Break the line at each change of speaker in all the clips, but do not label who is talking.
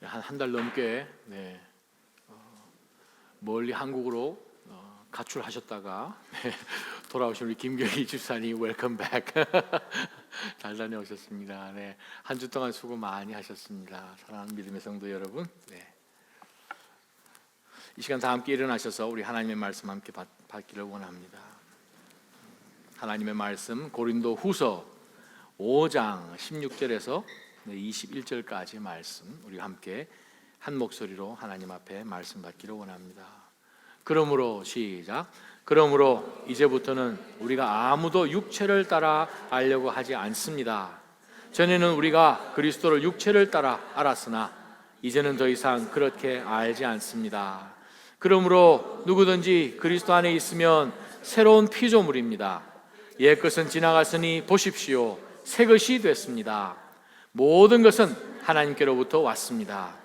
한 달 넘게 멀리 한국으로 가출하셨다가 돌아오신 우리 김경희 집사님 웰컴 백. 잘 다녀오셨습니다. 한 주 동안 수고 많이 하셨습니다. 사랑하는 믿음의 성도 여러분, 이 시간 다 함께 일어나셔서 우리 하나님의 말씀 함께 받기를 원합니다. 하나님의 말씀 고린도 후서 5장 16절에서 21절까지 말씀, 우리 함께 한 목소리로 하나님 앞에 말씀 받기를 원합니다. 그러므로 시작. 그러므로 이제부터는 우리가 아무도 육체를 따라 알려고 하지 않습니다. 전에는 우리가 그리스도를 육체를 따라 알았으나 이제는 더 이상 그렇게 알지 않습니다. 그러므로 누구든지 그리스도 안에 있으면 새로운 피조물입니다. 옛 것은 지나갔으니 보십시오, 새 것이 됐습니다. 모든 것은 하나님께로부터 왔습니다.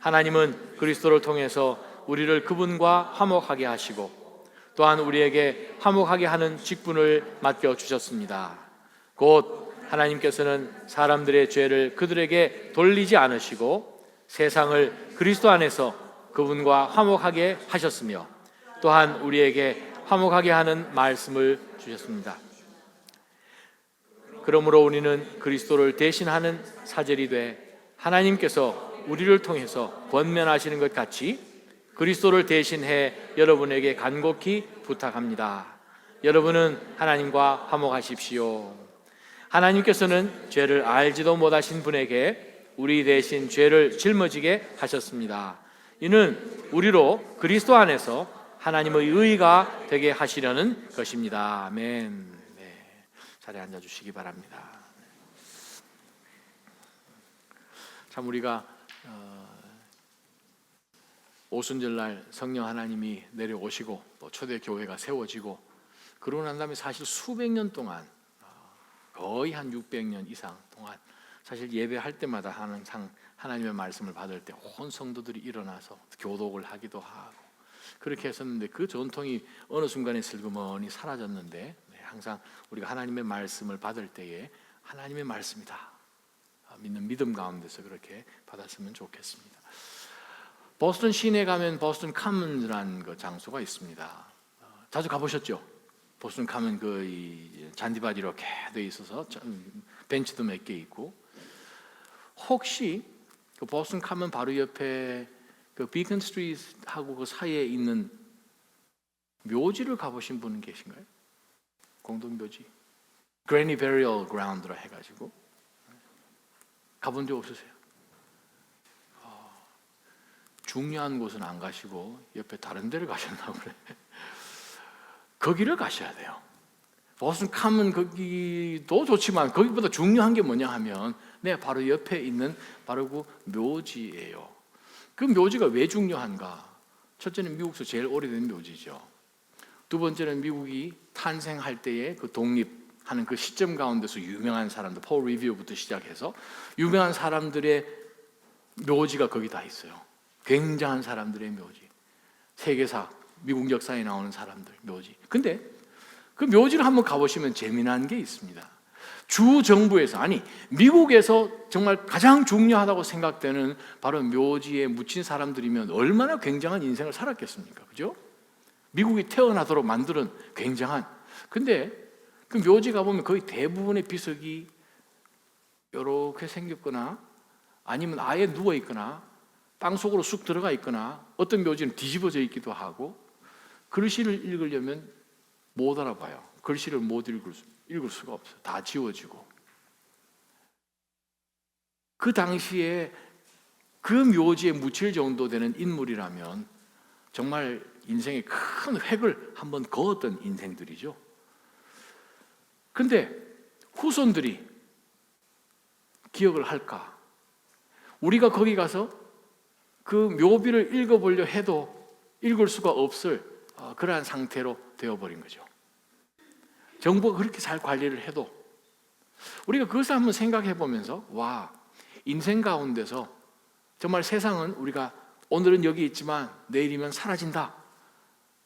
하나님은 그리스도를 통해서 우리를 그분과 화목하게 하시고 또한 우리에게 화목하게 하는 직분을 맡겨주셨습니다. 곧 하나님께서는 사람들의 죄를 그들에게 돌리지 않으시고 세상을 그리스도 안에서 그분과 화목하게 하셨으며 또한 우리에게 화목하게 하는 말씀을 주셨습니다. 그러므로 우리는 그리스도를 대신하는 사절이 돼 하나님께서 우리를 통해서 권면하시는 것 같이 그리스도를 대신해 여러분에게 간곡히 부탁합니다. 여러분은 하나님과 화목하십시오. 하나님께서는 죄를 알지도 못하신 분에게 우리 대신 죄를 짊어지게 하셨습니다. 이는 우리로 그리스도 안에서 하나님의 의가 되게 하시려는 것입니다. 아멘. 자리에 앉아주시기 바랍니다. 참 우리가 오순절날 성령 하나님이 내려오시고 또 초대교회가 세워지고 그러고 난 다음에 사실 수백 년 동안, 거의 한 600년 이상 동안 사실 예배할 때마다 항상 하나님의 말씀을 받을 때 온 성도들이 일어나서 교독을 하기도 하고 그렇게 했었는데 그 전통이 어느 순간에 슬그머니 사라졌는데 항상 우리가 하나님의 말씀을 받을 때에 하나님의 말씀이다 믿는 믿음 가운데서 그렇게 받았으면 좋겠습니다. 보스턴 시내에 가면 보스턴 카먼이라는 그 장소가 있습니다. 자주 가보셨죠? 보스턴 카먼 그 잔디밭이 이렇게 돼 있어서 벤치도 몇 개 있고, 혹시 그 보스턴 카먼 바로 옆에 그 비컨 스트리트하고 그 사이에 있는 묘지를 가보신 분은 계신가요? 공동묘지, Granny Burial Ground라 해가지고 가본 적 없으세요? 중요한 곳은 안 가시고 옆에 다른 데를 가셨나 그래. 거기를 가셔야 돼요. 보스턴 카먼 거기도 좋지만 거기보다 중요한 게 뭐냐 하면 바로 옆에 있는 바로 그 묘지예요. 그 묘지가 왜 중요한가? 첫째는 미국에서 제일 오래된 묘지죠. 두 번째는 미국이 탄생할 때의 그 독립하는 그 시점 가운데서 유명한 사람들, 폴 리뷰부터 시작해서 유명한 사람들의 묘지가 거기 다 있어요. 굉장한 사람들의 묘지, 세계사, 미국 역사에 나오는 사람들 묘지. 근데 그 묘지를 한번 가보시면 재미난 게 있습니다. 주 정부에서, 아니 미국에서 정말 가장 중요하다고 생각되는 바로 묘지에 묻힌 사람들이면 얼마나 굉장한 인생을 살았겠습니까? 그죠? 미국이 태어나도록 만드는 굉장한. 근데 그 묘지 가보면 거의 대부분의 비석이 이렇게 생겼거나 아니면 아예 누워있거나 땅속으로 쑥 들어가 있거나 어떤 묘지는 뒤집어져 있기도 하고 글씨를 읽으려면 못 알아봐요. 글씨를 못 읽을 수가 없어요. 다 지워지고. 그 당시에 그 묘지에 묻힐 정도 되는 인물이라면 정말 인생에 큰 획을 한번 그었던 인생들이죠. 근데 후손들이 기억을 할까? 우리가 거기 가서 그 묘비를 읽어보려 해도 읽을 수가 없을 그러한 상태로 되어버린 거죠. 정부가 그렇게 잘 관리를 해도 우리가 그것을 한번 생각해 보면서 와, 인생 가운데서 정말 세상은 우리가 오늘은 여기 있지만 내일이면 사라진다,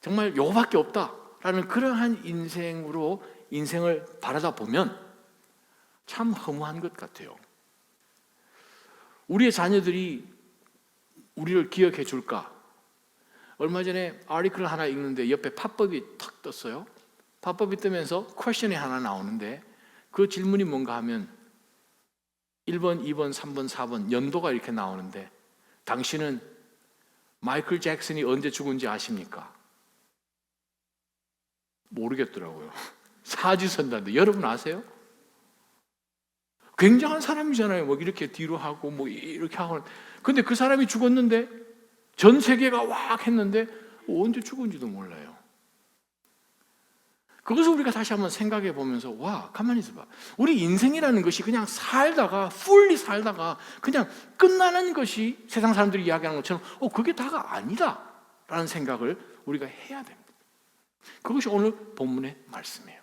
정말 요거밖에 없다라는 그러한 인생으로 인생을 바라다 보면 참 허무한 것 같아요. 우리의 자녀들이 우리를 기억해 줄까? 얼마 전에 아티클을 하나 읽는데 옆에 팝업이 탁 떴어요. 팝업이 뜨면서 퀘션이 하나 나오는데 그 질문이 뭔가 하면 1번, 2번, 3번, 4번 연도가 이렇게 나오는데 당신은 마이클 잭슨이 언제 죽은지 아십니까? 모르겠더라고요. 사지선다인데 여러분 아세요? 굉장한 사람이잖아요. 뭐 이렇게 뒤로 하고 뭐 이렇게 하고. 근데 그 사람이 죽었는데 전 세계가 왁 했는데 언제 죽은지도 몰라요. 그것을 우리가 다시 한번 생각해 보면서 와, 가만히 있어봐. 우리 인생이라는 것이 그냥 살다가 풀리 살다가 그냥 끝나는 것이 세상 사람들이 이야기하는 것처럼 그게 다가 아니다 라는 생각을 우리가 해야 됩니다. 그것이 오늘 본문의 말씀이에요.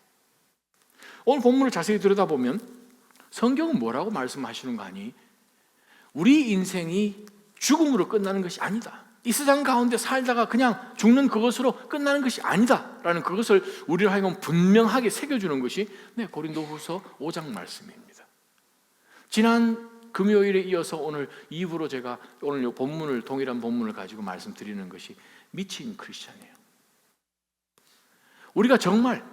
오늘 본문을 자세히 들여다보면 성경은 뭐라고 말씀하시는 거 아니? 우리 인생이 죽음으로 끝나는 것이 아니다. 이 세상 가운데 살다가 그냥 죽는 그것으로 끝나는 것이 아니다 라는 그것을 우리를 하여금 분명하게 새겨주는 것이 고린도후서 5장 말씀입니다. 지난 금요일에 이어서 오늘 2부로 제가 오늘 이 본문을, 동일한 본문을 가지고 말씀드리는 것이 미친 크리스찬이에요. 우리가 정말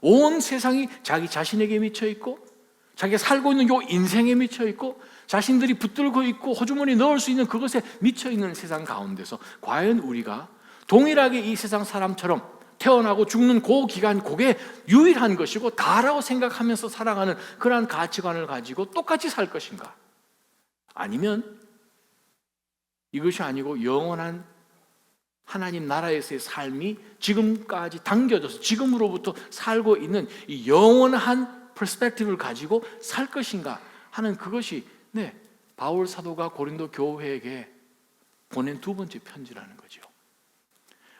온 세상이 자기 자신에게 미쳐 있고 자기가 살고 있는 이 인생에 미쳐 있고 자신들이 붙들고 있고 호주머니 넣을 수 있는 그것에 미쳐 있는 세상 가운데서 과연 우리가 동일하게 이 세상 사람처럼 태어나고 죽는 그 기간, 그게 유일한 것이고 다라고 생각하면서 살아가는 그러한 가치관을 가지고 똑같이 살 것인가? 아니면 이것이 아니고 영원한 하나님 나라에서의 삶이 지금까지 당겨져서 지금으로부터 살고 있는 이 영원한 퍼스펙티브를 가지고 살 것인가 하는 그것이 바울 사도가 고린도 교회에게 보낸 두 번째 편지라는 거죠.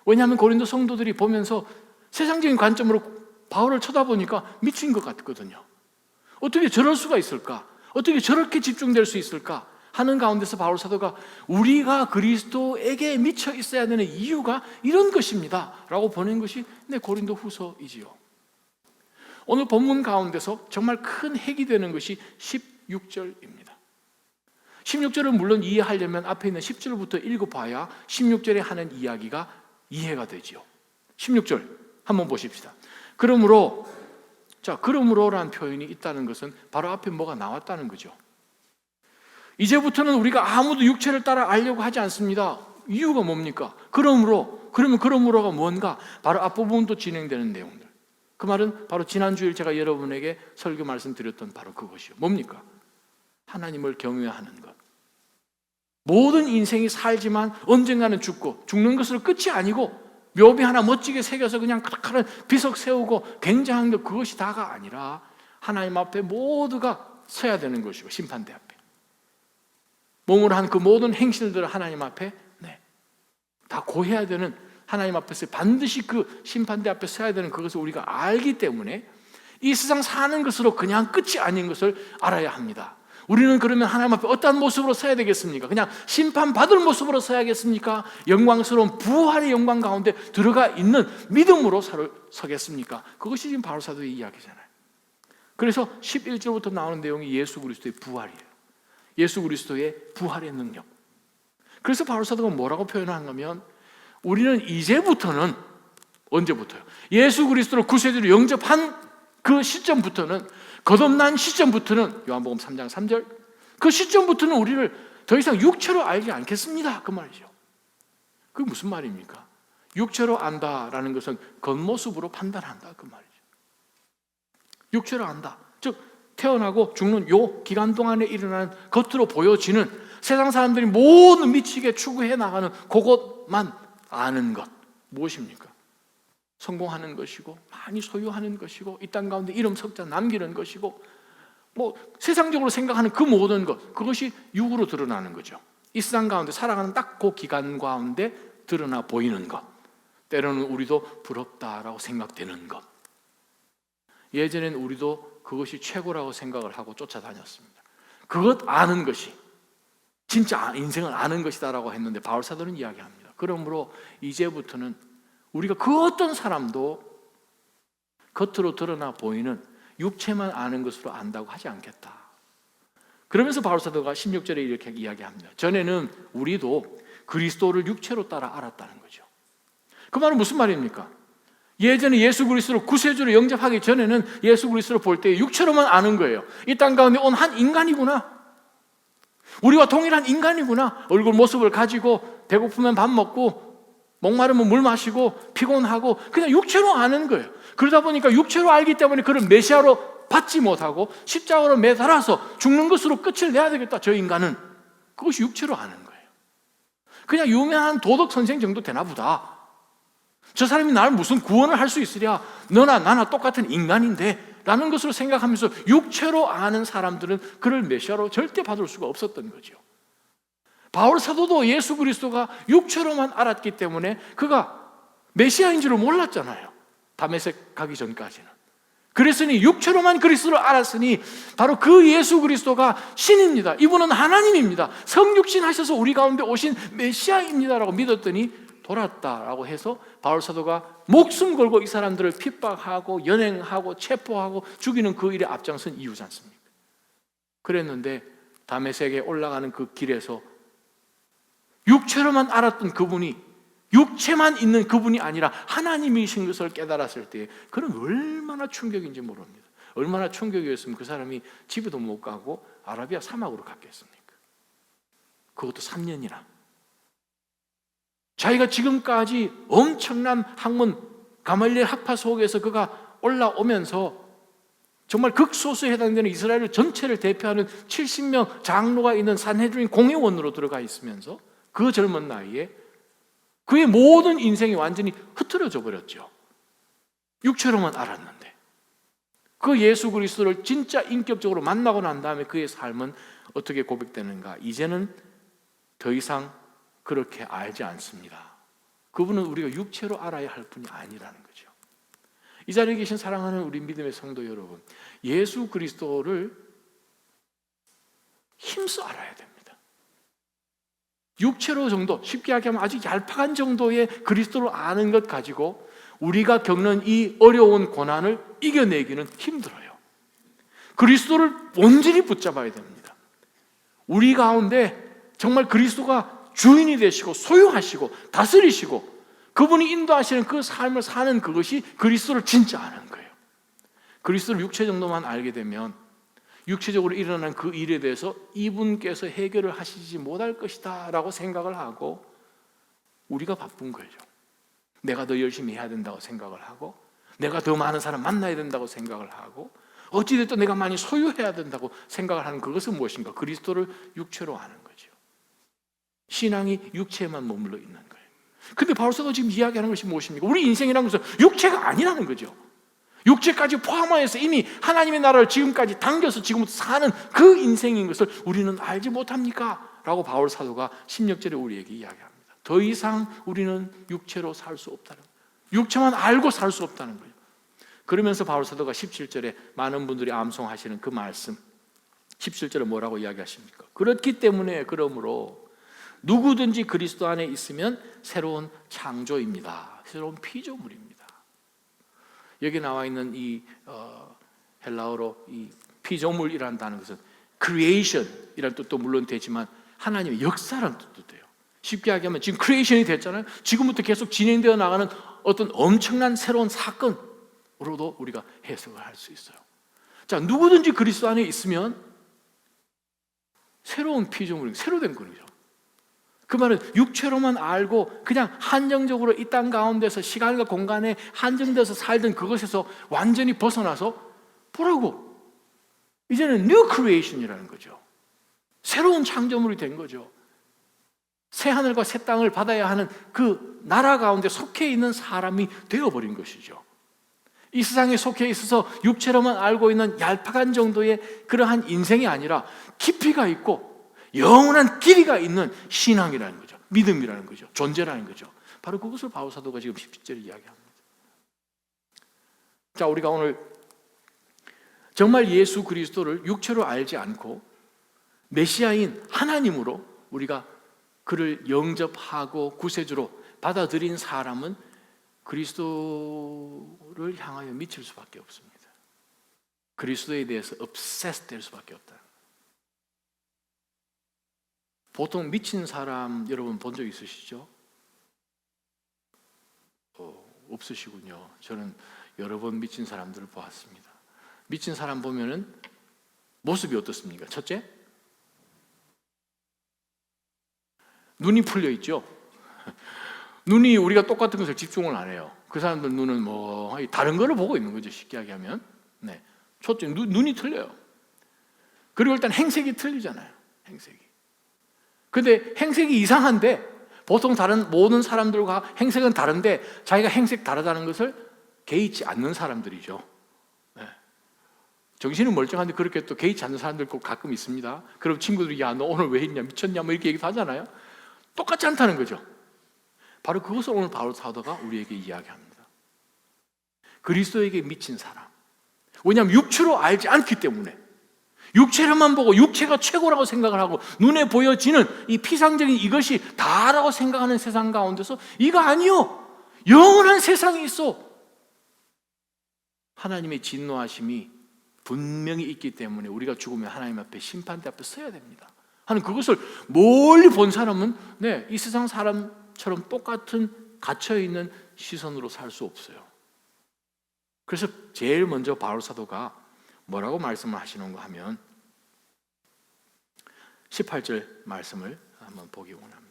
왜냐하면 고린도 성도들이 보면서 세상적인 관점으로 바울을 쳐다보니까 미친 것 같거든요. 어떻게 저럴 수가 있을까? 어떻게 저렇게 집중될 수 있을까? 하는 가운데서 바울 사도가 우리가 그리스도에게 미쳐 있어야 되는 이유가 이런 것입니다 라고 보낸 것이 고린도 후서이지요. 오늘 본문 가운데서 정말 큰 핵이 되는 것이 16절입니다. 16절은 물론 이해하려면 앞에 있는 10절부터 읽어봐야 16절에 하는 이야기가 이해가 되지요. 16절 한번 보십시다. 그러므로라는 표현이 있다는 것은 바로 앞에 뭐가 나왔다는 거죠. 이제부터는 우리가 아무도 육체를 따라 알려고 하지 않습니다. 이유가 뭡니까? 그러면 그러므로가 뭔가? 바로 앞부분도 진행되는 내용들. 그 말은 바로 지난주일 제가 여러분에게 설교 말씀드렸던 바로 그것이요. 뭡니까? 하나님을 경외하는 것. 모든 인생이 살지만 언젠가는 죽고 죽는 것으로 끝이 아니고 묘비 하나 멋지게 새겨서 그냥 크다크한 비석 세우고 굉장한 것, 그것이 다가 아니라 하나님 앞에 모두가 서야 되는 것이고 심판대 앞에 몸으로 한 그 모든 행실들을 하나님 앞에 다 고해야 되는, 하나님 앞에서 반드시 그 심판대 앞에 서야 되는 그것을 우리가 알기 때문에 이 세상 사는 것으로 그냥 끝이 아닌 것을 알아야 합니다. 우리는 그러면 하나님 앞에 어떠한 모습으로 서야 되겠습니까? 그냥 심판받을 모습으로 서야겠습니까? 영광스러운 부활의 영광 가운데 들어가 있는 믿음으로 서겠습니까? 그것이 지금 바울 사도의 이야기잖아요. 그래서 11절부터 나오는 내용이 예수 그리스도의 부활이에요. 예수 그리스도의 부활의 능력. 그래서 바울 사도가 뭐라고 표현하냐면 우리는 이제부터는, 언제부터요? 예수 그리스도를 구세주로 영접한 그 시점부터는, 거듭난 시점부터는, 요한복음 3장 3절, 그 시점부터는 우리를 더 이상 육체로 알지 않겠습니다, 그 말이죠. 그게 무슨 말입니까? 육체로 안다라는 것은 겉모습으로 판단한다, 그 말이죠. 육체로 안다, 즉 태어나고 죽는 요 기간 동안에 일어나는 겉으로 보여지는 세상 사람들이 모두 미치게 추구해 나가는 그것만 아는 것, 무엇입니까? 성공하는 것이고 많이 소유하는 것이고 이 땅 가운데 이름 석자 남기는 것이고 뭐 세상적으로 생각하는 그 모든 것, 그것이 육으로 드러나는 거죠. 이 세상 가운데 살아가는 딱 그 기간 가운데 드러나 보이는 것, 때로는 우리도 부럽다라고 생각되는 것. 예전엔 우리도 그것이 최고라고 생각을 하고 쫓아다녔습니다. 그것 아는 것이 진짜 인생을 아는 것이다라고 했는데 바울 사도는 이야기합니다. 그러므로 이제부터는 우리가 그 어떤 사람도 겉으로 드러나 보이는 육체만 아는 것으로 안다고 하지 않겠다. 그러면서 바울 사도가 16절에 이렇게 이야기합니다. 전에는 우리도 그리스도를 육체로 따라 알았다는 거죠. 그 말은 무슨 말입니까? 예전에 예수 그리스도를 구세주로 영접하기 전에는 예수 그리스도를 볼 때 육체로만 아는 거예요. 이 땅 가운데 온 한 인간이구나, 우리와 동일한 인간이구나, 얼굴 모습을 가지고 배고프면 밥 먹고 목마르면 물 마시고 피곤하고 그냥 육체로 아는 거예요. 그러다 보니까 육체로 알기 때문에 그를 메시아로 받지 못하고 십자가로 매달아서 죽는 것으로 끝을 내야 되겠다. 저 인간은 그것이 육체로 아는 거예요. 그냥 유명한 도덕 선생 정도 되나 보다. 저 사람이 나를 무슨 구원을 할 수 있으랴, 너나 나나 똑같은 인간인데 라는 것으로 생각하면서 육체로 아는 사람들은 그를 메시아로 절대 받을 수가 없었던 거죠. 바울 사도도 예수 그리스도가 육체로만 알았기 때문에 그가 메시아인 줄을 몰랐잖아요. 다메섹 가기 전까지는. 그랬으니 육체로만 그리스도를 알았으니 바로 그 예수 그리스도가 신입니다. 이분은 하나님입니다. 성육신 하셔서 우리 가운데 오신 메시아입니다라고 믿었더니 돌았다라고 해서 바울 사도가 목숨 걸고 이 사람들을 핍박하고 연행하고 체포하고 죽이는 그 일에 앞장선 이유지 않습니까? 그랬는데 다메섹에 올라가는 그 길에서 육체로만 알았던 그분이, 육체만 있는 그분이 아니라 하나님이신 것을 깨달았을 때 그는 얼마나 충격인지 모릅니다. 얼마나 충격이었으면 그 사람이 집에도 못 가고 아라비아 사막으로 갔겠습니까? 그것도 3년이나. 자기가 지금까지 엄청난 학문 가말리엘 학파 속에서 그가 올라오면서 정말 극소수에 해당되는 이스라엘 전체를 대표하는 70명 장로가 있는 산헤드린 공회원으로 들어가 있으면서 그 젊은 나이에 그의 모든 인생이 완전히 흐트러져 버렸죠. 육체로만 알았는데 그 예수 그리스도를 진짜 인격적으로 만나고 난 다음에 그의 삶은 어떻게 고백되는가? 이제는 더 이상 그렇게 알지 않습니다. 그분은 우리가 육체로 알아야 할 분이 아니라는 거죠. 이 자리에 계신 사랑하는 우리 믿음의 성도 여러분, 예수 그리스도를 힘써 알아야 됩니다. 육체로 정도, 쉽게 얘기하면 아주 얄팍한 정도의 그리스도를 아는 것 가지고 우리가 겪는 이 어려운 고난을 이겨내기는 힘들어요. 그리스도를 온전히 붙잡아야 됩니다. 우리 가운데 정말 그리스도가 주인이 되시고 소유하시고 다스리시고 그분이 인도하시는 그 삶을 사는 그것이 그리스도를 진짜 아는 거예요. 그리스도를 육체 정도만 알게 되면 육체적으로 일어난 그 일에 대해서 이분께서 해결을 하시지 못할 것이다 라고 생각을 하고 우리가 바쁜 거죠. 내가 더 열심히 해야 된다고 생각을 하고 내가 더 많은 사람 만나야 된다고 생각을 하고 어찌됐든 내가 많이 소유해야 된다고 생각을 하는 그것은 무엇인가? 그리스도를 육체로 아는 거죠. 신앙이 육체에만 머물러 있는 거예요. 근데 바울 사도가 지금 이야기하는 것이 무엇입니까? 우리 인생이라는 것은 육체가 아니라는 거죠. 육체까지 포함하여서 이미 하나님의 나라를 지금까지 당겨서 지금부터 사는 그 인생인 것을 우리는 알지 못합니까? 라고 바울 사도가 16절에 우리에게 이야기합니다. 더 이상 우리는 육체로 살 수 없다는 거예요. 육체만 알고 살 수 없다는 거예요. 그러면서 바울 사도가 17절에 많은 분들이 암송하시는 그 말씀 17절에 뭐라고 이야기하십니까? 그렇기 때문에 그러므로 누구든지 그리스도 안에 있으면 새로운 창조입니다. 새로운 피조물입니다. 여기 나와 있는 이 헬라어로 이 피조물이라는 단어는 것은 creation이라는 뜻도 물론 되지만 하나님의 역사라는 뜻도 돼요. 쉽게 얘기하면 지금 creation이 됐잖아요. 지금부터 계속 진행되어 나가는 어떤 엄청난 새로운 사건으로도 우리가 해석을 할 수 있어요. 자, 누구든지 그리스도 안에 있으면 새로운 피조물이 새로 된 거죠. 그 말은 육체로만 알고 그냥 한정적으로 이 땅 가운데서 시간과 공간에 한정돼서 살던 그것에서 완전히 벗어나서 보라고 이제는 new creation이라는 거죠. 새로운 창조물이 된 거죠. 새 하늘과 새 땅을 받아야 하는 그 나라 가운데 속해 있는 사람이 되어버린 것이죠. 이 세상에 속해 있어서 육체로만 알고 있는 얄팍한 정도의 그러한 인생이 아니라 깊이가 있고 영원한 길이가 있는 신앙이라는 거죠. 믿음이라는 거죠. 존재라는 거죠. 바로 그것을 바울 사도가 지금 17절에 이야기합니다. 자, 우리가 오늘 정말 예수 그리스도를 육체로 알지 않고 메시아인 하나님으로 우리가 그를 영접하고 구세주로 받아들인 사람은 그리스도를 향하여 미칠 수밖에 없습니다. 그리스도에 대해서 obsessed 될 수밖에 없다. 보통 미친 사람 여러분 본 적 있으시죠? 없으시군요. 저는 여러 번 미친 사람들을 보았습니다. 미친 사람 보면은 모습이 어떻습니까? 첫째, 눈이 풀려 있죠. 눈이 우리가 똑같은 것을 집중을 안 해요. 그 사람들 눈은 뭐 다른 거를 보고 있는 거죠. 쉽게 하면. 네. 첫째, 눈이 틀려요. 그리고 일단 행색이 틀리잖아요. 행색이. 근데 행색이 이상한데 보통 다른 모든 사람들과 행색은 다른데 자기가 행색 다르다는 것을 개의치 않는 사람들이죠. 네. 정신은 멀쩡한데 그렇게 또 개의치 않는 사람들 꼭 가끔 있습니다. 그럼 친구들이 야, 너 오늘 왜 했냐, 미쳤냐 뭐 이렇게 얘기도 하잖아요. 똑같지 않다는 거죠. 바로 그것을 오늘 바울 사도가 우리에게 이야기합니다. 그리스도에게 미친 사람. 왜냐하면 육체로 알지 않기 때문에, 육체로만 보고 육체가 최고라고 생각을 하고 눈에 보여지는 이 피상적인 이것이 다라고 생각하는 세상 가운데서 이거 아니요, 영원한 세상이 있어. 하나님의 진노하심이 분명히 있기 때문에 우리가 죽으면 하나님 앞에 심판대 앞에 서야 됩니다 하는 그것을 멀리 본 사람은 이 세상 사람처럼 똑같은 갇혀있는 시선으로 살 수 없어요. 그래서 제일 먼저 바울 사도가 뭐라고 말씀을 하시는가 하면 18절 말씀을 한번 보기 원합니다.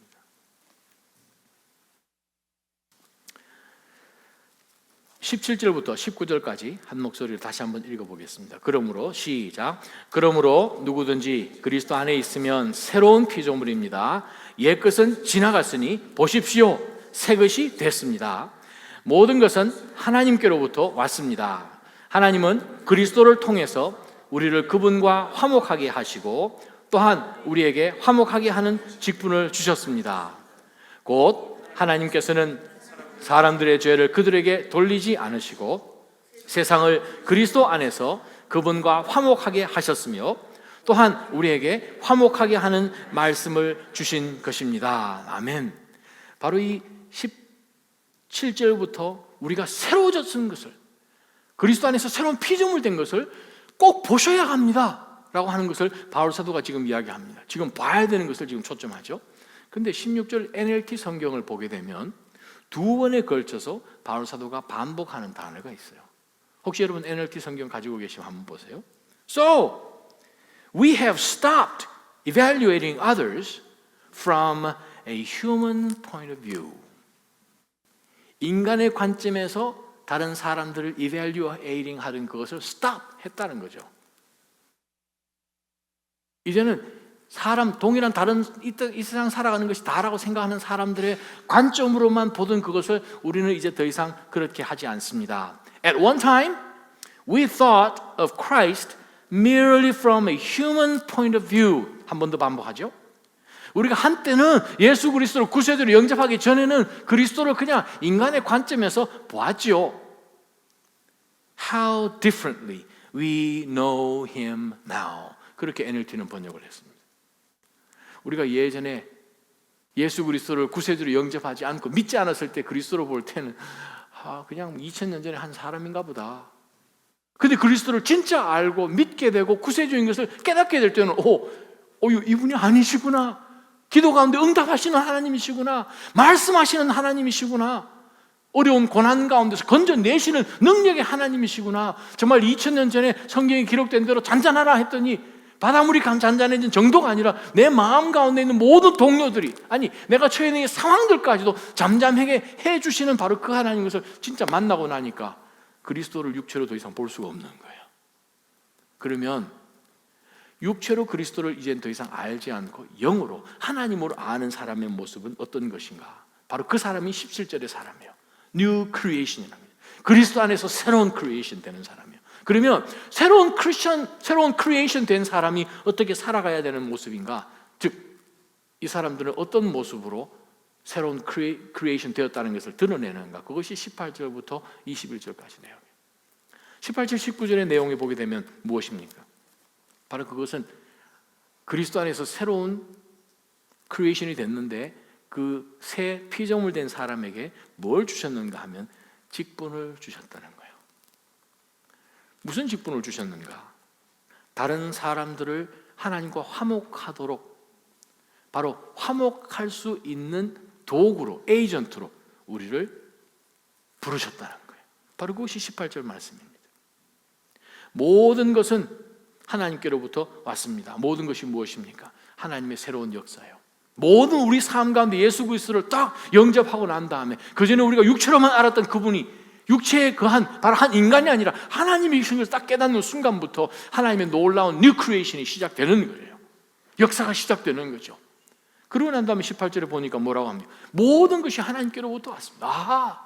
17절부터 19절까지 한 목소리로 다시 한번 읽어보겠습니다. 그러므로 시작. 그러므로 누구든지 그리스도 안에 있으면 새로운 피조물입니다. 옛것은 지나갔으니 보십시오, 새 것이 됐습니다. 모든 것은 하나님께로부터 왔습니다. 하나님은 그리스도를 통해서 우리를 그분과 화목하게 하시고 또한 우리에게 화목하게 하는 직분을 주셨습니다. 곧 하나님께서는 사람들의 죄를 그들에게 돌리지 않으시고 세상을 그리스도 안에서 그분과 화목하게 하셨으며 또한 우리에게 화목하게 하는 말씀을 주신 것입니다. 아멘. 바로 이 17절부터 우리가 새로워졌는 것을, 그리스도 안에서 새로운 피조물 된 것을 꼭 보셔야 합니다 라고 하는 것을 바울 사도가 지금 이야기합니다. 지금 봐야 되는 것을 지금 초점하죠. 근데 16절 NLT 성경을 보게 되면 두 번에 걸쳐서 바울 사도가 반복하는 단어가 있어요. 혹시 여러분 NLT 성경 가지고 계시면 한번 보세요. So, we have stopped evaluating others from a human point of view. 인간의 관점에서 다른 사람들을 evaluating 하던 그것을 stop 했다는 거죠. 이제는 사람, 동일한 다른 이 세상 살아가는 것이 다라고 생각하는 사람들의 관점으로만 보던 그것을 우리는 이제 더 이상 그렇게 하지 않습니다. At one time, we thought of Christ merely from a human point of view. 한 번 더 반복하죠. 우리가 한때는 예수 그리스도를 구세주로 영접하기 전에는 그리스도를 그냥 인간의 관점에서 보았죠. How differently we know him now. 그렇게 NLT는 번역을 했습니다. 우리가 예전에 예수 그리스도를 구세주로 영접하지 않고 믿지 않았을 때 그리스도를 볼 때는 그냥 2000년 전에 한 사람인가 보다. 근데 그리스도를 진짜 알고 믿게 되고 구세주인 것을 깨닫게 될 때는 이분이 아니시구나. 기도 가운데 응답하시는 하나님이시구나. 말씀하시는 하나님이시구나. 어려운 고난 가운데서 건져내시는 능력의 하나님이시구나. 정말 2000년 전에 성경에 기록된 대로 잔잔하라 했더니 바닷물이 잔잔해진 정도가 아니라 내 마음 가운데 있는 모든 동료들이, 아니 내가 처해 있는 상황들까지도 잠잠하게 해주시는 바로 그 하나님 것을 진짜 만나고 나니까 그리스도를 육체로 더 이상 볼 수가 없는 거예요. 그러면 육체로 그리스도를 이젠 더 이상 알지 않고 영으로 하나님으로 아는 사람의 모습은 어떤 것인가? 바로 그 사람이 17절의 사람이에요. New Creation이라는 거예요. 그리스도 안에서 새로운 크리에이션 되는 사람이에요. 그러면 새로운 크리에이션 된 사람이 어떻게 살아가야 되는 모습인가? 즉, 이 사람들은 어떤 모습으로 새로운 크리에이션 되었다는 것을 드러내는가? 그것이 18절부터 21절까지 내용이에요. 18절, 19절의 내용에 보게 되면 무엇입니까? 바로 그것은 그리스도 안에서 새로운 크리에이션이 됐는데 그 새 피조물 된 사람에게 뭘 주셨는가 하면 직분을 주셨다는 거예요. 무슨 직분을 주셨는가? 다른 사람들을 하나님과 화목하도록 바로 화목할 수 있는 도구로, 에이전트로 우리를 부르셨다는 거예요. 바로 그것이 18절 말씀입니다. 모든 것은 하나님께로부터 왔습니다. 모든 것이 무엇입니까? 하나님의 새로운 역사예요. 모든 우리 삶 가운데 예수 그리스도를 딱 영접하고 난 다음에, 그전에 우리가 육체로만 알았던 그분이 육체의 바로 한 인간이 아니라 하나님이 이신 것을 딱 깨닫는 순간부터 하나님의 놀라운 뉴 크리에이션이 시작되는 거예요. 역사가 시작되는 거죠. 그러고 난 다음에 18절에 보니까 뭐라고 합니까? 모든 것이 하나님께로부터 왔습니다.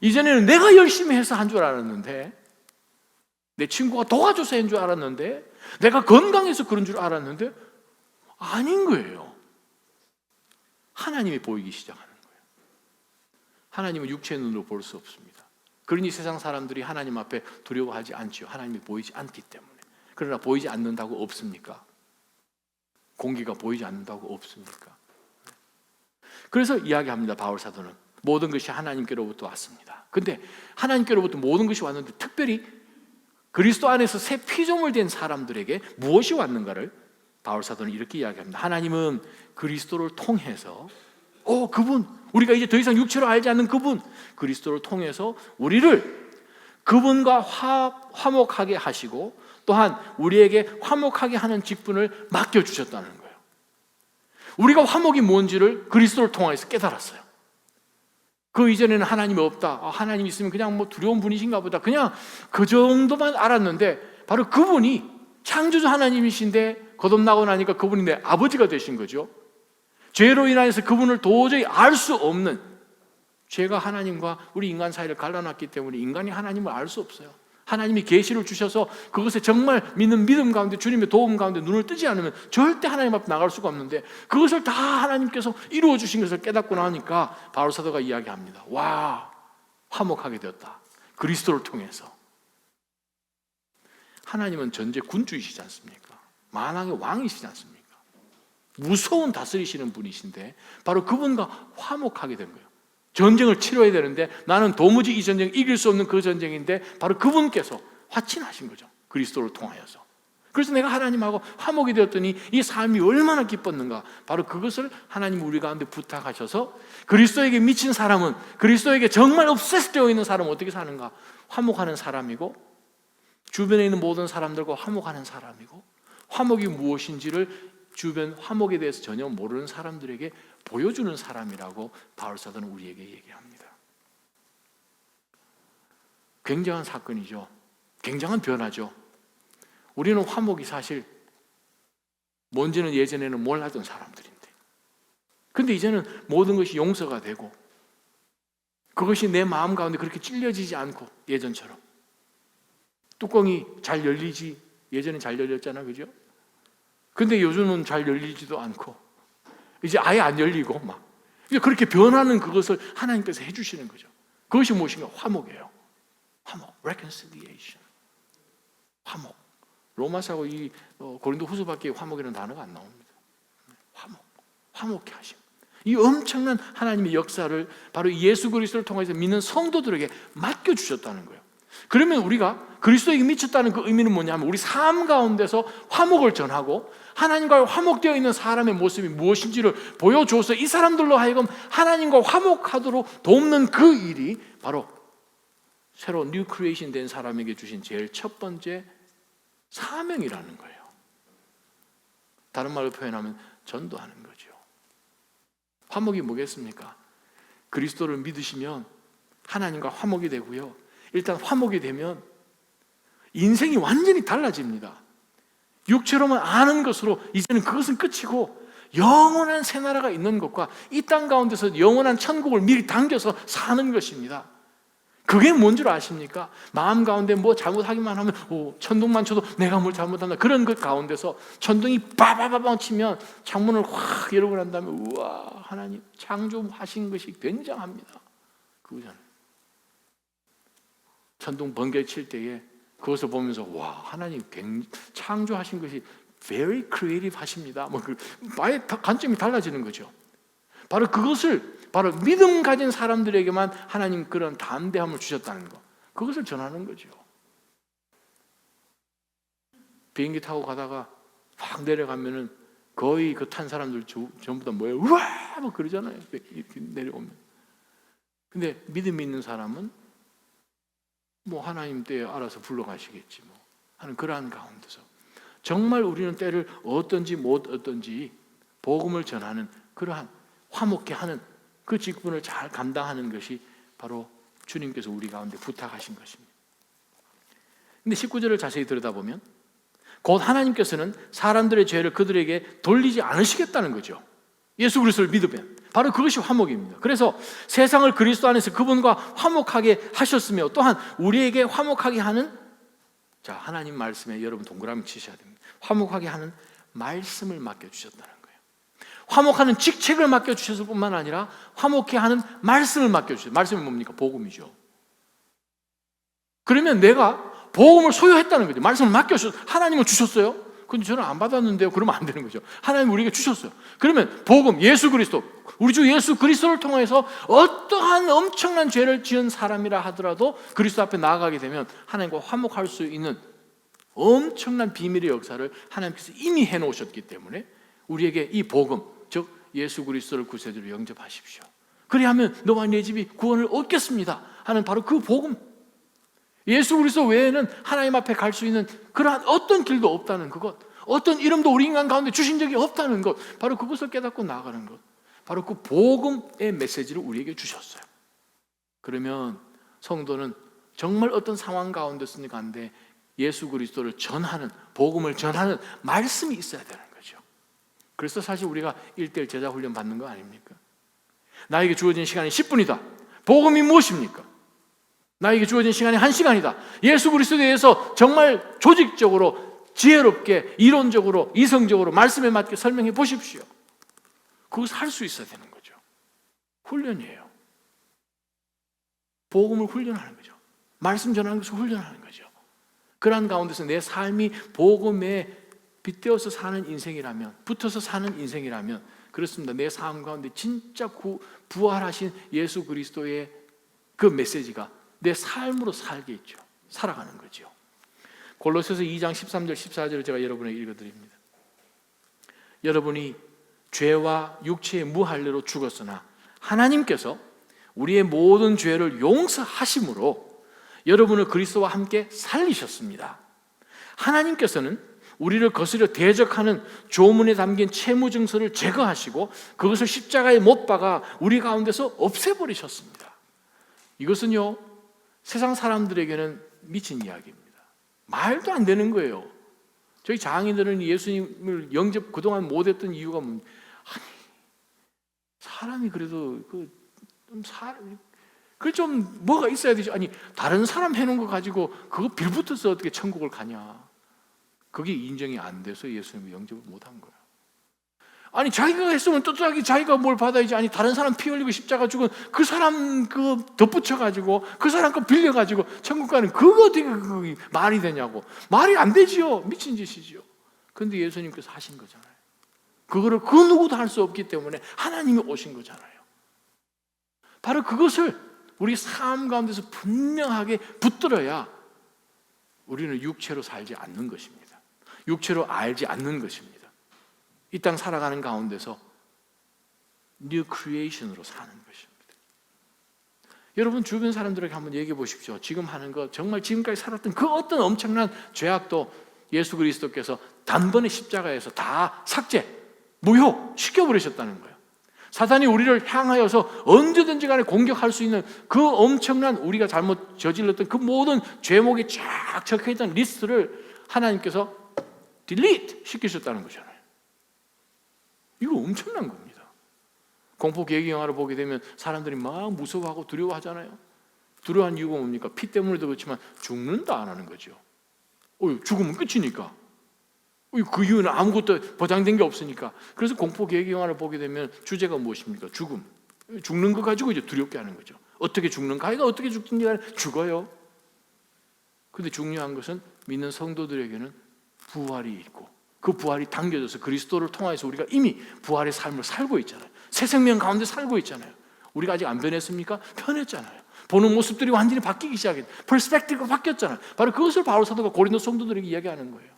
이전에는 내가 열심히 해서 한 줄 알았는데, 내 친구가 도와줘서 한 줄 알았는데, 내가 건강해서 그런 줄 알았는데 아닌 거예요. 하나님이 보이기 시작하는 거예요. 하나님은 육체의 눈으로 볼 수 없습니다. 그러니 세상 사람들이 하나님 앞에 두려워하지 않죠. 하나님이 보이지 않기 때문에. 그러나 보이지 않는다고 없습니까? 공기가 보이지 않는다고 없습니까? 그래서 이야기합니다. 바울 사도는 모든 것이 하나님께로부터 왔습니다. 근데 하나님께로부터 모든 것이 왔는데 특별히 그리스도 안에서 새 피조물 된 사람들에게 무엇이 왔는가를 바울 사도는 이렇게 이야기합니다. 하나님은 그리스도를 통해서 그분, 우리가 이제 더 이상 육체로 알지 않는 그분, 그리스도를 통해서 우리를 그분과 화목하게 하시고 또한 우리에게 화목하게 하는 직분을 맡겨주셨다는 거예요. 우리가 화목이 뭔지를 그리스도를 통해서 깨달았어요. 그 이전에는 하나님이 없다, 하나님 있으면 그냥 뭐 두려운 분이신가 보다, 그냥 그 정도만 알았는데 바로 그분이 창조주 하나님이신데 거듭나고 나니까 그분이 내 아버지가 되신 거죠. 죄로 인하여서 그분을 도저히 알 수 없는, 죄가 하나님과 우리 인간 사이를 갈라놨기 때문에 인간이 하나님을 알 수 없어요. 하나님이 계시를 주셔서 그것에 정말 믿는 믿음 가운데, 주님의 도움 가운데 눈을 뜨지 않으면 절대 하나님 앞에 나갈 수가 없는데, 그것을 다 하나님께서 이루어 주신 것을 깨닫고 나니까 바울 사도가 이야기합니다. 와, 화목하게 되었다. 그리스도를 통해서. 하나님은 전제 군주이시지 않습니까? 만왕의 왕이시지 않습니까? 무서운 다스리시는 분이신데 바로 그분과 화목하게 된 거예요. 전쟁을 치러야 되는데 나는 도무지 이 전쟁 이길 수 없는 그 전쟁인데 바로 그분께서 화친하신 거죠. 그리스도를 통하여서. 그래서 내가 하나님하고 화목이 되었더니 이 삶이 얼마나 기뻤는가. 바로 그것을 하나님 우리 가운데 부탁하셔서 그리스도에게 미친 사람은, 그리스도에게 정말 obsessed 있는 사람은 어떻게 사는가? 화목하는 사람이고, 주변에 있는 모든 사람들과 화목하는 사람이고, 화목이 무엇인지를 주변 화목에 대해서 전혀 모르는 사람들에게 보여주는 사람이라고 바울 사도는 우리에게 얘기합니다. 굉장한 사건이죠. 굉장한 변화죠. 우리는 화목이 사실 뭔지는 예전에는 몰랐던 사람들인데, 근데 이제는 모든 것이 용서가 되고 그것이 내 마음 가운데 그렇게 찔려지지 않고, 예전처럼 뚜껑이 잘 열리지, 예전엔 잘 열렸잖아, 그죠? 근데 요즘은 잘 열리지도 않고 이제 아예 안 열리고 막 그렇게 변하는 그것을 하나님께서 해주시는 거죠. 그것이 무엇인가? 화목이에요. 화목, reconciliation. 화목. 로마서하고 이 고린도 후서밖에 화목이라는 단어가 안 나옵니다. 화목, 화목케 하심. 이 엄청난 하나님의 역사를 바로 예수 그리스도를 통해서 믿는 성도들에게 맡겨주셨다는 거예요. 그러면 우리가 그리스도에게 미쳤다는 그 의미는 뭐냐면, 우리 삶 가운데서 화목을 전하고 하나님과 화목되어 있는 사람의 모습이 무엇인지를 보여줘서 이 사람들로 하여금 하나님과 화목하도록 돕는 그 일이 바로 새로 뉴 크리에이션 된 사람에게 주신 제일 첫 번째 사명이라는 거예요. 다른 말로 표현하면 전도하는 거죠. 화목이 뭐겠습니까? 그리스도를 믿으시면 하나님과 화목이 되고요, 일단 화목이 되면 인생이 완전히 달라집니다. 육체로만 아는 것으로 이제는 그것은 끝이고 영원한 새 나라가 있는 것과 이 땅 가운데서 영원한 천국을 미리 당겨서 사는 것입니다. 그게 뭔 줄 아십니까? 마음 가운데 뭐 잘못하기만 하면 천둥만 쳐도 내가 뭘 잘못한다, 그런 것 가운데서 천둥이 빠바바방 치면 창문을 확 열고 난 다음에 우와, 하나님 창조하신 것이 굉장합니다. 그거잖아요. 천둥 번개 칠 때에 그것을 보면서 와, 하나님 창조하신 것이 very creative 하십니다. 아예 관점이 달라지는 거죠. 바로 그것을 바로 믿음 가진 사람들에게만 하나님 그런 담대함을 주셨다는 거, 그것을 전하는 거죠. 비행기 타고 가다가 확 내려가면은 거의 그 탄 사람들 전부 다 뭐예요? 우와! 막 그러잖아요. 이렇게 내려오면. 근데 믿음이 있는 사람은 뭐 하나님 때에 알아서 불러가시겠지 뭐 하는 그러한 가운데서 정말 우리는 때를 어떤지 못 어떤지 복음을 전하는 그러한 화목케 하는 그 직분을 잘 감당하는 것이 바로 주님께서 우리 가운데 부탁하신 것입니다. 근데 19절을 자세히 들여다보면 곧 하나님께서는 사람들의 죄를 그들에게 돌리지 않으시겠다는 거죠. 예수 그리스도를 믿으면 바로 그것이 화목입니다. 그래서 세상을 그리스도 안에서 그분과 화목하게 하셨으며 또한 우리에게 화목하게 하는 하나님 말씀에 여러분 동그라미 치셔야 됩니다. 화목하게 하는 말씀을 맡겨주셨다는 거예요. 화목하는 직책을 맡겨주셨을 뿐만 아니라 화목케 하는 말씀을 맡겨주셨어요. 말씀이 뭡니까? 복음이죠. 그러면 내가 복음을 소유했다는 거죠. 말씀을 맡겨주셨어요. 하나님은 주셨어요. 근데 저는 안 받았는데요. 그러면 안 되는 거죠. 하나님 우리에게 주셨어요. 그러면 복음, 예수 그리스도, 우리 주 예수 그리스도를 통해서 어떠한 엄청난 죄를 지은 사람이라 하더라도 그리스도 앞에 나아가게 되면 하나님과 화목할 수 있는 엄청난 비밀의 역사를 하나님께서 이미 해놓으셨기 때문에 우리에게 이 복음, 즉 예수 그리스도를 구세주로 영접하십시오. 그리하면 너와 내 집이 구원을 얻겠습니다 하는 바로 그 복음, 예수 그리스도 외에는 하나님 앞에 갈 수 있는 그러한 어떤 길도 없다는 그것, 어떤 이름도 우리 인간 가운데 주신 적이 없다는 것, 바로 그것을 깨닫고 나아가는 것, 바로 그 복음의 메시지를 우리에게 주셨어요. 그러면 성도는 정말 어떤 상황 가운데 있으니까 안 돼. 예수 그리스도를 전하는, 복음을 전하는 말씀이 있어야 되는 거죠. 그래서 사실 우리가 1:1 제자 훈련 받는 거 아닙니까? 나에게 주어진 시간이 10분이다. 복음이 무엇입니까? 나에게 주어진 시간이 1시간이다. 예수 그리스도에 대해서 정말 조직적으로, 지혜롭게, 이론적으로, 이성적으로 말씀에 맞게 설명해 보십시오. 그것을 할 수 있어야 되는 거죠. 훈련이에요. 복음을 훈련하는 거죠. 말씀 전하는 것을 훈련하는 거죠. 그러한 가운데서 내 삶이 복음에 빗대어서 사는 인생이라면, 붙어서 사는 인생이라면 그렇습니다. 내 삶 가운데 진짜 부활하신 예수 그리스도의 그 메시지가 내 삶으로 살겠죠. 살아가는 거죠. 골로새서 2장 13절 14절을 제가 여러분에게 읽어드립니다. 여러분이 죄와 육체의 무할례로 죽었으나 하나님께서 우리의 모든 죄를 용서하심으로 여러분을 그리스도와 함께 살리셨습니다. 하나님께서는 우리를 거스려 대적하는 조문에 담긴 채무증서를 제거하시고 그것을 십자가에 못 박아 우리 가운데서 없애버리셨습니다. 이것은요, 세상 사람들에게는 미친 이야기입니다. 말도 안 되는 거예요. 저희 장인들은 예수님을 영접 그동안 못했던 이유가 뭡니까? 아니, 사람이 그래도 좀 뭐가 있어야 되죠. 아니, 다른 사람 해놓은 거 가지고 그거 빌붙어서 어떻게 천국을 가냐. 그게 인정이 안 돼서 예수님을 영접을 못한 거예요. 아니, 자기가 했으면 또 자기가 뭘 받아야지. 아니, 다른 사람 피 흘리고 십자가 죽은 그 사람 그 덧붙여가지고 그 사람 거 빌려가지고 천국 가는 그거 어떻게 그게 말이 되냐고. 말이 안 되지요. 미친 짓이지요. 그런데 예수님께서 하신 거잖아요. 그거를 그 누구도 할 수 없기 때문에 하나님이 오신 거잖아요. 바로 그것을 우리 삶 가운데서 분명하게 붙들어야 우리는 육체로 살지 않는 것입니다. 육체로 알지 않는 것입니다. 이 땅 살아가는 가운데서 뉴 크리에이션으로 사는 것입니다. 여러분 주변 사람들에게 한번 얘기해 보십시오. 지금 하는 것, 정말 지금까지 살았던 그 어떤 엄청난 죄악도 예수 그리스도께서 단번에 십자가에서 다 삭제, 무효 시켜버리셨다는 거예요. 사단이 우리를 향하여서 언제든지 간에 공격할 수 있는 그 엄청난 우리가 잘못 저질렀던 그 모든 죄목이 쫙 적혀있던 리스트를 하나님께서 딜리트 시키셨다는 거잖아요. 이거 엄청난 겁니다. 공포 계기 영화를 보게 되면 사람들이 막 무서워하고 두려워하잖아요. 두려워한 이유가 뭡니까? 피 때문에도 그렇지만 죽는다 안 하는 거죠. 죽으면 끝이니까. 그 이유는 아무것도 보장된 게 없으니까. 그래서 공포 계기 영화를 보게 되면 주제가 무엇입니까? 죽음. 죽는 거 가지고 이제 두렵게 하는 거죠. 어떻게 죽는가? 아이가 어떻게 죽든지 죽어요. 그런데 중요한 것은 믿는 성도들에게는 부활이 있고 그 부활이 당겨져서 그리스도를 통해서 우리가 이미 부활의 삶을 살고 있잖아요. 새 생명 가운데 살고 있잖아요. 우리가 아직 안 변했습니까? 변했잖아요. 보는 모습들이 완전히 바뀌기 시작했어요. 퍼스펙티브가 바뀌었잖아요. 바로 그것을 바울 사도가 고린도 성도들에게 이야기하는 거예요.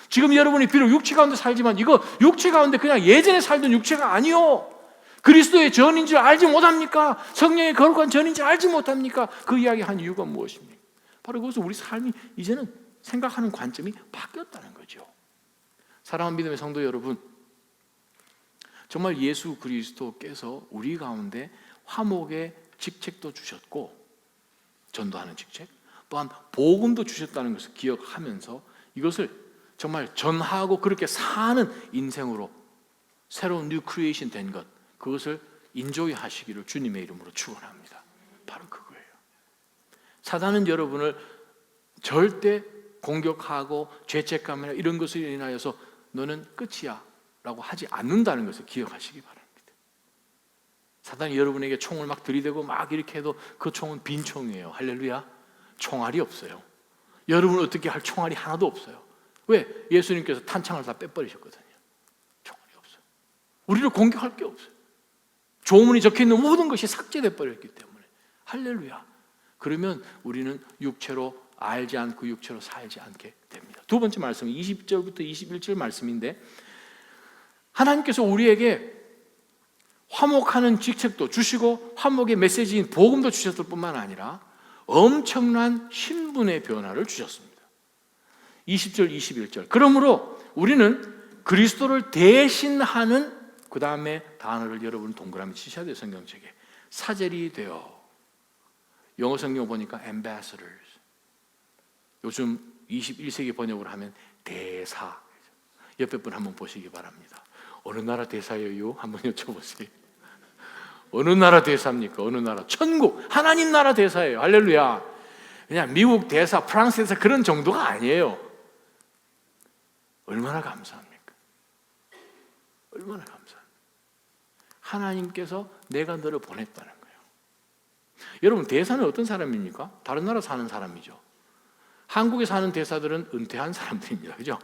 지금 여러분이 비록 육체 가운데 살지만 이거 육체 가운데 그냥 예전에 살던 육체가 아니요. 그리스도의 전인 줄 알지 못합니까? 성령의 거룩한 전인 줄 알지 못합니까? 그 이야기한 이유가 무엇입니까? 바로 그것은 우리 삶이 이제는 생각하는 관점이 바뀌었다는 거죠. 사랑하는 믿음의 성도 여러분, 정말 예수 그리스도께서 우리 가운데 화목의 직책도 주셨고 전도하는 직책, 또한 복음도 주셨다는 것을 기억하면서 이것을 정말 전하고 그렇게 사는 인생으로 새로운 뉴 크리에이션 된 것, 그것을 인조이 하시기를 주님의 이름으로 축원합니다. 바로 그거예요. 사단은 여러분을 절대 공격하고 죄책감이나 이런 것을 인하여서 너는 끝이야 라고 하지 않는다는 것을 기억하시기 바랍니다. 사단이 여러분에게 총을 막 들이대고 막 이렇게 해도 그 총은 빈 총이에요. 할렐루야. 총알이 없어요. 여러분은 어떻게 할 총알이 하나도 없어요. 왜? 예수님께서 탄창을 다 빼버리셨거든요. 총알이 없어요. 우리를 공격할 게 없어요. 조문이 적혀있는 모든 것이 삭제돼 버렸기 때문에. 할렐루야. 그러면 우리는 육체로 알지 않고 육체로 살지 않게 됩니다. 두 번째 말씀은 20절부터 21절 말씀인데, 하나님께서 우리에게 화목하는 직책도 주시고 화목의 메시지인 복음도 주셨을 뿐만 아니라 엄청난 신분의 변화를 주셨습니다. 20절 21절. 그러므로 우리는 그리스도를 대신하는, 그 다음에 단어를 여러분 동그라미 치셔야 돼요. 성경책에 사절이 되어. 영어 성경 보니까 ambassadors, 요즘 21세기 번역으로 하면 대사. 옆에 분 한번 보시기 바랍니다. 어느 나라 대사예요? 한번 여쭤보세요. 어느 나라 대사입니까? 어느 나라? 천국, 하나님 나라 대사예요. 할렐루야. 그냥 미국 대사, 프랑스 대사 그런 정도가 아니에요. 얼마나 감사합니까? 얼마나 감사합니까? 하나님께서 내가 너를 보냈다는 거예요. 여러분, 대사는 어떤 사람입니까? 다른 나라 사는 사람이죠. 한국에 사는 대사들은 은퇴한 사람들입니다. 그죠?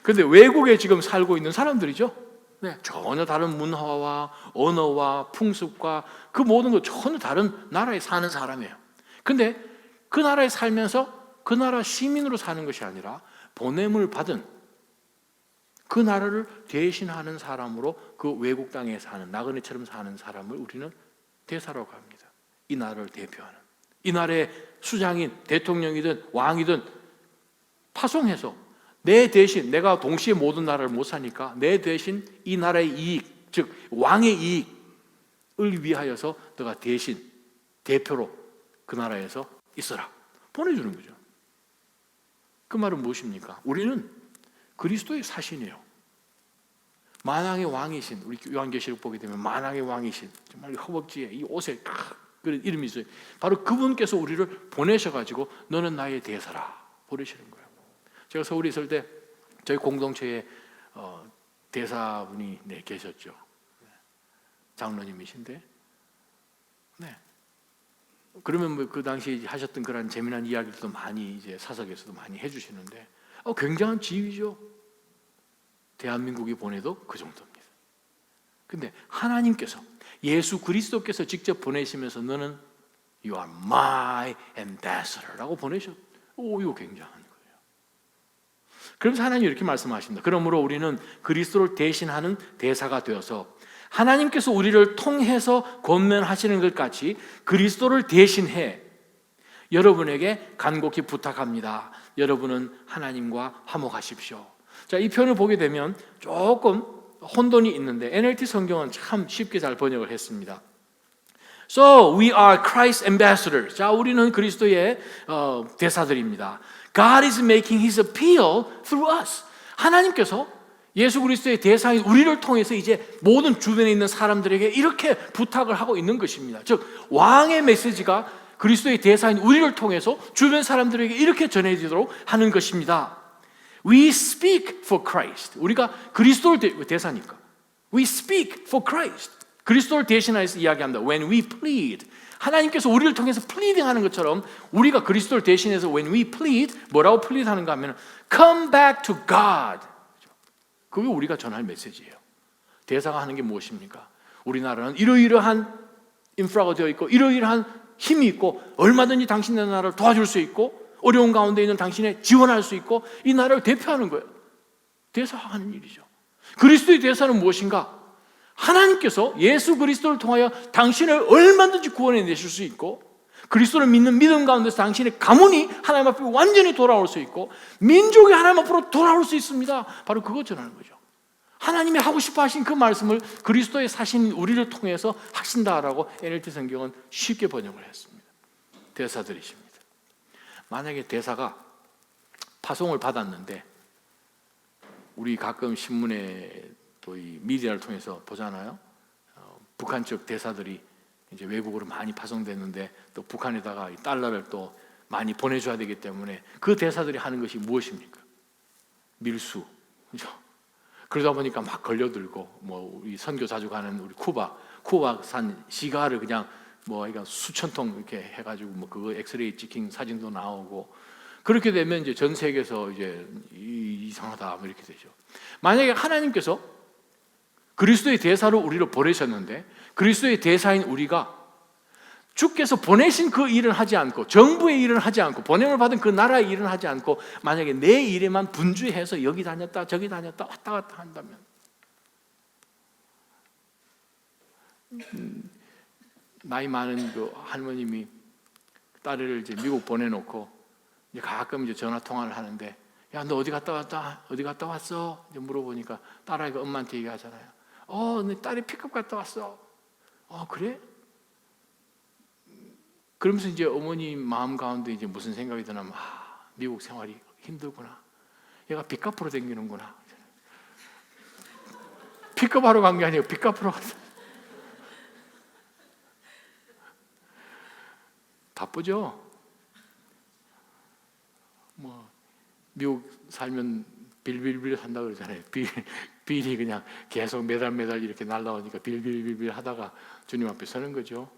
근데 외국에 지금 살고 있는 사람들이죠. 네, 전혀 다른 문화와 언어와 풍습과 그 모든 것 전혀 다른 나라에 사는 사람이에요. 근데 그 나라에 살면서 그 나라 시민으로 사는 것이 아니라 보냄을 받은 그 나라를 대신하는 사람으로 그 외국 땅에 사는, 나그네처럼 사는 사람을 우리는 대사라고 합니다. 이 나라를 대표하는, 이 나라의 수장인 대통령이든 왕이든 파송해서 내 대신, 내가 동시에 모든 나라를 못 사니까 내 대신 이 나라의 이익, 즉 왕의 이익을 위하여서 너가 대신 대표로 그 나라에서 있어라, 보내주는 거죠. 그 말은 무엇입니까? 우리는 그리스도의 사신이에요. 만왕의 왕이신, 우리 요한계시록 보게 되면 만왕의 왕이신, 정말 허벅지에 이 옷에 그런 이름이 있어요. 바로 그분께서 우리를 보내셔가지고 너는 나의 대사라 보내시는 거예요. 제가 서울에 있을 때 저희 공동체에 대사분이 계셨죠. 장로님이신데, 네. 그러면 뭐 그 당시 하셨던 그런 재미난 이야기들도 많이 이제 사석에서도 많이 해주시는데, 굉장한 지위죠. 대한민국이 보내도 그 정도입니다. 근데 하나님께서, 예수 그리스도께서 직접 보내시면서 너는 You are my ambassador라고 보내셨. 이거 굉장한 거예요. 그래서 하나님이 이렇게 말씀하십니다. 그러므로 우리는 그리스도를 대신하는 대사가 되어서 하나님께서 우리를 통해서 권면하시는 것 같이 그리스도를 대신해 여러분에게 간곡히 부탁합니다. 여러분은 하나님과 화목하십시오. 자, 이 표현을 보게 되면 조금 혼돈이 있는데 NLT 성경은 참 쉽게 잘 번역을 했습니다. So we are Christ's ambassadors. 자, 우리는 그리스도의 대사들입니다. God is making His appeal through us. 하나님께서 예수 그리스도의 대상인 우리를 통해서 이제 모든 주변에 있는 사람들에게 이렇게 부탁을 하고 있는 것입니다. 즉 왕의 메시지가 그리스도의 대상인 우리를 통해서 주변 사람들에게 이렇게 전해지도록 하는 것입니다. We speak for Christ. 우리가 그리스도를 대사니까. We speak for Christ. 그리스도를 대신하여서 이야기합니다. When we plead. 하나님께서 우리를 통해서 pleading하는 것처럼 우리가 그리스도를 대신해서 when we plead, 뭐라고 plead하는가 하면 come back to God. 그게 우리가 전할 메시지예요. 대사가 하는 게 무엇입니까? 우리나라는 이러이러한 인프라가 되어 있고 이러이러한 힘이 있고 얼마든지 당신의 나라를 도와줄 수 있고 어려운 가운데 있는 당신의 지원할 수 있고 이 나라를 대표하는 거예요. 대사가 하는 일이죠. 그리스도의 대사는 무엇인가? 하나님께서 예수 그리스도를 통하여 당신을 얼마든지 구원해 내실 수 있고, 그리스도를 믿는 믿음 가운데서 당신의 가문이 하나님 앞에 완전히 돌아올 수 있고, 민족이 하나님 앞으로 돌아올 수 있습니다. 바로 그것 전하는 거죠. 하나님이 하고 싶어 하신 그 말씀을 그리스도의 사신 우리를 통해서 하신다라고 NLT 성경은 쉽게 번역을 했습니다. 대사들이십니다. 만약에 대사가 파송을 받았는데, 우리 가끔 신문에 또 이 미디어를 통해서 보잖아요. 북한 쪽 대사들이 이제 외국으로 많이 파송됐는데 또 북한에다가 이 달러를 또 많이 보내줘야 되기 때문에 그 대사들이 하는 것이 무엇입니까? 밀수, 그죠? 그러다 보니까 막 걸려들고, 뭐 우리 선교 자주 가는 우리 쿠바산 시가를 그냥 뭐 이거 수천 통 이렇게 해가지고 뭐 그거 엑스레이 찍힌 사진도 나오고, 그렇게 되면 이제 전 세계에서 이제 이상하다 뭐 이렇게 되죠. 만약에 하나님께서 그리스도의 대사로 우리를 보내셨는데, 그리스도의 대사인 우리가 주께서 보내신 그 일을 하지 않고, 정부의 일을 하지 않고, 보냄을 받은 그 나라의 일을 하지 않고, 만약에 내 일에만 분주해서 여기 다녔다 저기 다녔다 왔다 갔다 한다면, 나이 많은 그 할머님이 딸을 이제 미국 보내놓고 이제 가끔 이제 전화 통화를 하는데, 야, 너 어디 갔다 왔다? 어디 갔다 왔어? 이제 물어보니까 딸아이가 엄마한테 얘기하잖아요. 내 딸이 픽업 갔다 왔어. 그래? 그러면서 이제 어머니 마음 가운데 이제 무슨 생각이 드냐면, 미국 생활이 힘들구나. 얘가 빚 갚으러 다니는구나. 픽업하러 간 게 아니고 빚 갚으러 갔어. 바쁘죠? 뭐 미국 살면 빌빌빌 산다 그러잖아요. 빌이 그냥 계속 매달 이렇게 날라오니까 빌빌빌 하다가 주님 앞에 서는 거죠.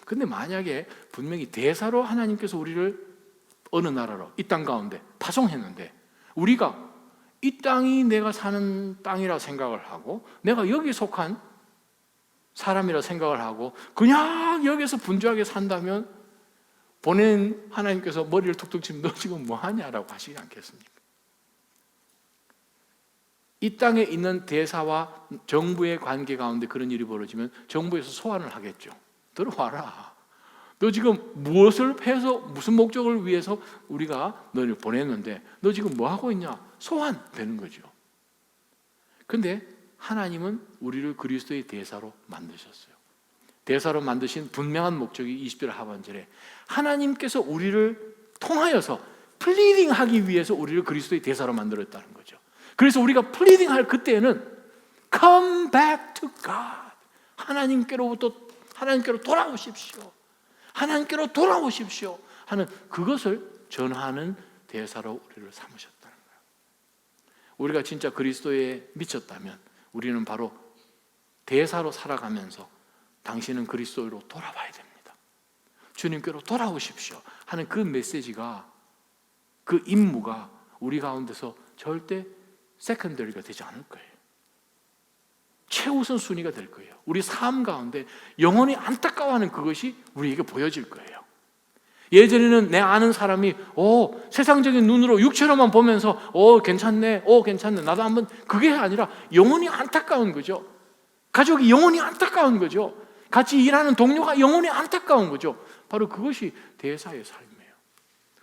근데 만약에 분명히 대사로 하나님께서 우리를 어느 나라로, 이 땅 가운데 파송했는데, 우리가 이 땅이 내가 사는 땅이라 생각을 하고, 내가 여기 속한 사람이라 생각을 하고 그냥 여기서 분주하게 산다면, 보낸 하나님께서 머리를 툭툭 치면 너 지금 뭐하냐라고 하시지 않겠습니까? 이 땅에 있는 대사와 정부의 관계 가운데 그런 일이 벌어지면 정부에서 소환을 하겠죠. 들어와라. 너 지금 무엇을 해서, 무슨 목적을 위해서 우리가 너를 보냈는데 너 지금 뭐 하고 있냐? 소환되는 거죠. 근데 하나님은 우리를 그리스도의 대사로 만드셨어요. 대사로 만드신 분명한 목적이 20절 하반절에, 하나님께서 우리를 통하여서 플리딩하기 위해서 우리를 그리스도의 대사로 만들었다는 거죠. 그래서 우리가 플리딩할 그때에는 Come back to God, 하나님께로 돌아오십시오, 하나님께로 돌아오십시오 하는 그것을 전하는 대사로 우리를 삼으셨다는 거예요. 우리가 진짜 그리스도에 미쳤다면 우리는 바로 대사로 살아가면서 당신은 그리스도로 돌아와야 됩니다, 주님께로 돌아오십시오 하는 그 메시지가, 그 임무가 우리 가운데서 절대 세컨더리가 되지 않을 거예요. 최우선 순위가 될 거예요. 우리 삶 가운데 영원히 안타까워하는 그것이 우리에게 보여질 거예요. 예전에는 내 아는 사람이 세상적인 눈으로 육체로만 보면서 괜찮네, 괜찮네, 나도 한번, 그게 아니라 영원히 안타까운 거죠. 가족이 영원히 안타까운 거죠. 같이 일하는 동료가 영원히 안타까운 거죠. 바로 그것이 대사의 삶이에요.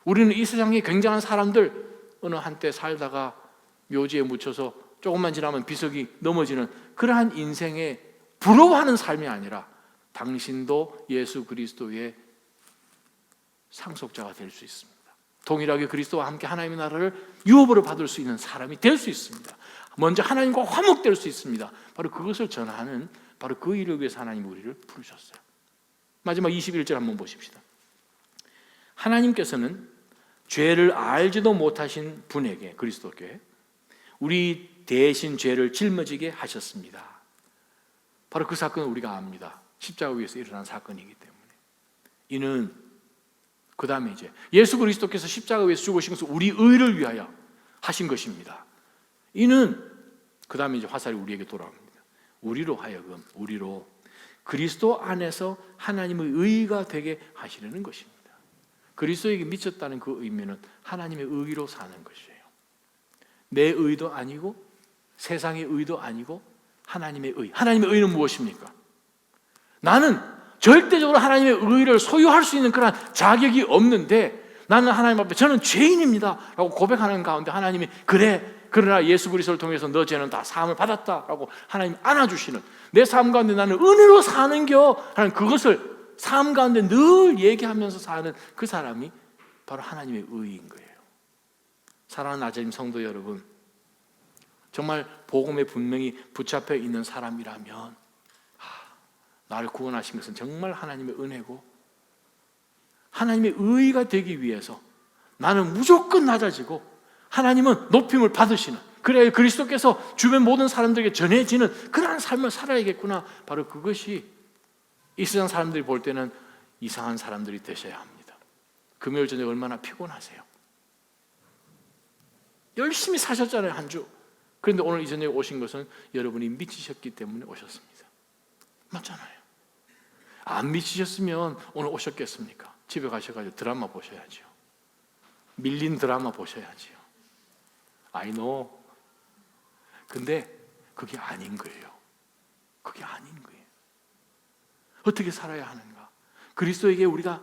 우리는 이 세상에 굉장한 사람들, 어느 한때 살다가 묘지에 묻혀서 조금만 지나면 비석이 넘어지는 그러한 인생에 부러워하는 삶이 아니라, 당신도 예수 그리스도의 상속자가 될 수 있습니다. 동일하게 그리스도와 함께 하나님의 나라를 유업으로 받을 수 있는 사람이 될 수 있습니다. 먼저 하나님과 화목될 수 있습니다. 바로 그것을 전하는, 바로 그 일을 위해서 하나님이 우리를 부르셨어요. 마지막 21절 한번 보십시다. 하나님께서는 죄를 알지도 못하신 분에게, 그리스도께 우리 대신 죄를 짊어지게 하셨습니다. 바로 그 사건을 우리가 압니다. 십자가 위에서 일어난 사건이기 때문에. 이는 그 다음에 이제 예수 그리스도께서 십자가 위에서 죽으신 것은 우리 의를 위하여 하신 것입니다. 이는 그 다음에 이제 화살이 우리에게 돌아옵니다. 우리로 하여금, 우리로 그리스도 안에서 하나님의 의가 되게 하시려는 것입니다. 그리스도에게 미쳤다는 그 의미는 하나님의 의로 사는 것이에요. 내 의도 아니고 세상의 의도 아니고 하나님의 의. 하나님의 의는 무엇입니까? 나는 절대적으로 하나님의 의를 소유할 수 있는 그런 자격이 없는데 나는 하나님 앞에 저는 죄인입니다 라고 고백하는 가운데 하나님이 그래, 그러나 예수 그리스도를 통해서 너 죄는 다 사함을 받았다 라고 하나님 안아주시는, 내 삶 가운데 나는 은혜로 사는겨 하는 그것을 삶 가운데 늘 얘기하면서 사는 그 사람이 바로 하나님의 의인 거예요. 사랑하는 나자님 성도 여러분, 정말 복음에 분명히 붙잡혀 있는 사람이라면 나를 구원하신 것은 정말 하나님의 은혜고 하나님의 의가 되기 위해서 나는 무조건 낮아지고 하나님은 높임을 받으시는, 그래야 그리스도께서 주변 모든 사람들에게 전해지는 그러한 삶을 살아야겠구나. 바로 그것이 이 세상 사람들이 볼 때는 이상한 사람들이 되셔야 합니다. 금요일 저녁 얼마나 피곤하세요? 열심히 사셨잖아요, 한 주. 그런데 오늘 이 저녁에 오신 것은 여러분이 미치셨기 때문에 오셨습니다. 맞잖아요. 안 미치셨으면 오늘 오셨겠습니까? 집에 가셔가지고 드라마 보셔야죠. 밀린 드라마 보셔야지요. I know. 근데 그게 아닌 거예요. 그게 아닌 거예요. 어떻게 살아야 하는가? 그리스도에게 우리가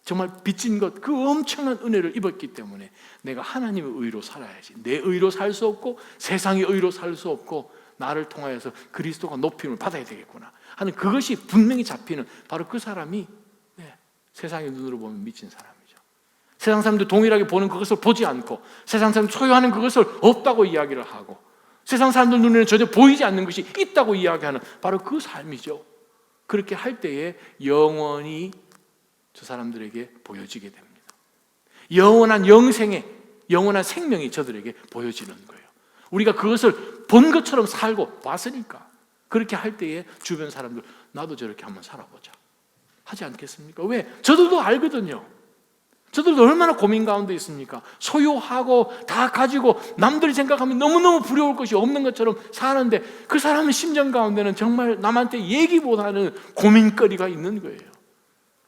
정말 빚진 것, 그 엄청난 은혜를 입었기 때문에 내가 하나님의 의로 살아야지. 내 의로 살 수 없고 세상의 의로 살 수 없고 나를 통하여서 그리스도가 높임을 받아야 되겠구나 하는 그것이 분명히 잡히는 바로 그 사람이 세상의 눈으로 보면 미친 사람이죠. 세상 사람들 동일하게 보는 그것을 보지 않고 세상 사람들 소유하는 그것을 없다고 이야기를 하고 세상 사람들 눈에는 전혀 보이지 않는 것이 있다고 이야기하는 바로 그 삶이죠. 그렇게 할 때에 영원히 저 사람들에게 보여지게 됩니다. 영원한 영생의 영원한 생명이 저들에게 보여지는 거예요. 우리가 그것을 본 것처럼 살고 봤으니까 그렇게 할 때에 주변 사람들 나도 저렇게 한번 살아보자 하지 않겠습니까? 왜? 저들도 알거든요. 저들도 얼마나 고민 가운데 있습니까? 소유하고 다 가지고 남들이 생각하면 너무너무 부러울 것이 없는 것처럼 사는데 그 사람의 심정 가운데는 정말 남한테 얘기보다는 고민거리가 있는 거예요.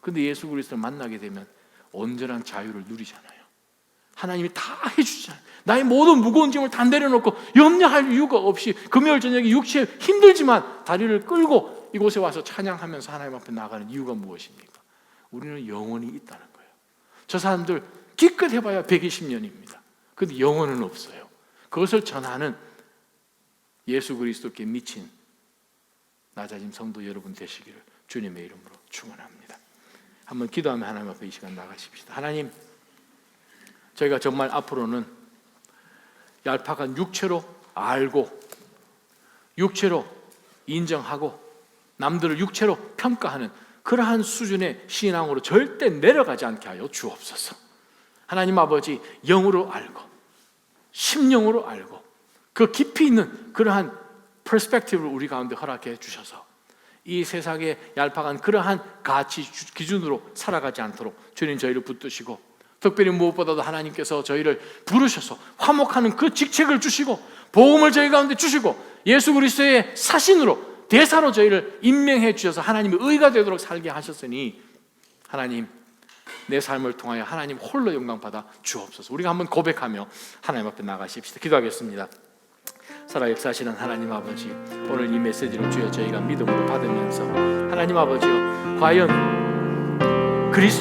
근데 예수 그리스도를 만나게 되면 온전한 자유를 누리잖아요. 하나님이 다 해주잖아요. 나의 모든 무거운 짐을 다 내려놓고 염려할 이유가 없이 금요일 저녁에 육체 힘들지만 다리를 끌고 이곳에 와서 찬양하면서 하나님 앞에 나가는 이유가 무엇입니까? 우리는 영원히 있다는 거예요. 저 사람들 기껏 해봐야 120년입니다. 그런데 영혼은 없어요. 그것을 전하는 예수 그리스도께 미친 나자짐 성도 여러분 되시기를 주님의 이름으로 축원합니다. 한번 기도하며 하나님 앞에 이 시간 나가십시다. 하나님, 저희가 정말 앞으로는 얄팍한 육체로 알고 육체로 인정하고 남들을 육체로 평가하는 그러한 수준의 신앙으로 절대 내려가지 않게 하여 주옵소서. 하나님 아버지, 영으로 알고 심령으로 알고 그 깊이 있는 그러한 퍼스펙티브를 우리 가운데 허락해 주셔서 이 세상의 얄팍한 그러한 가치 기준으로 살아가지 않도록 주님 저희를 붙드시고, 특별히 무엇보다도 하나님께서 저희를 부르셔서 화목하는 그 직책을 주시고 복음을 저희 가운데 주시고 예수 그리스도의 사신으로 대사로 저희를 임명해 주셔서 하나님의 의가 되도록 살게 하셨으니 하나님, 내 삶을 통하여 하나님 홀로 영광 받아 주옵소서. 우리가 한번 고백하며 하나님 앞에 나가십시다. 기도하겠습니다. 살아 역사하시는 하나님 아버지, 오늘 이 메시지를 주여 저희가 믿음으로 받으면서 하나님 아버지요, 과연 그리스도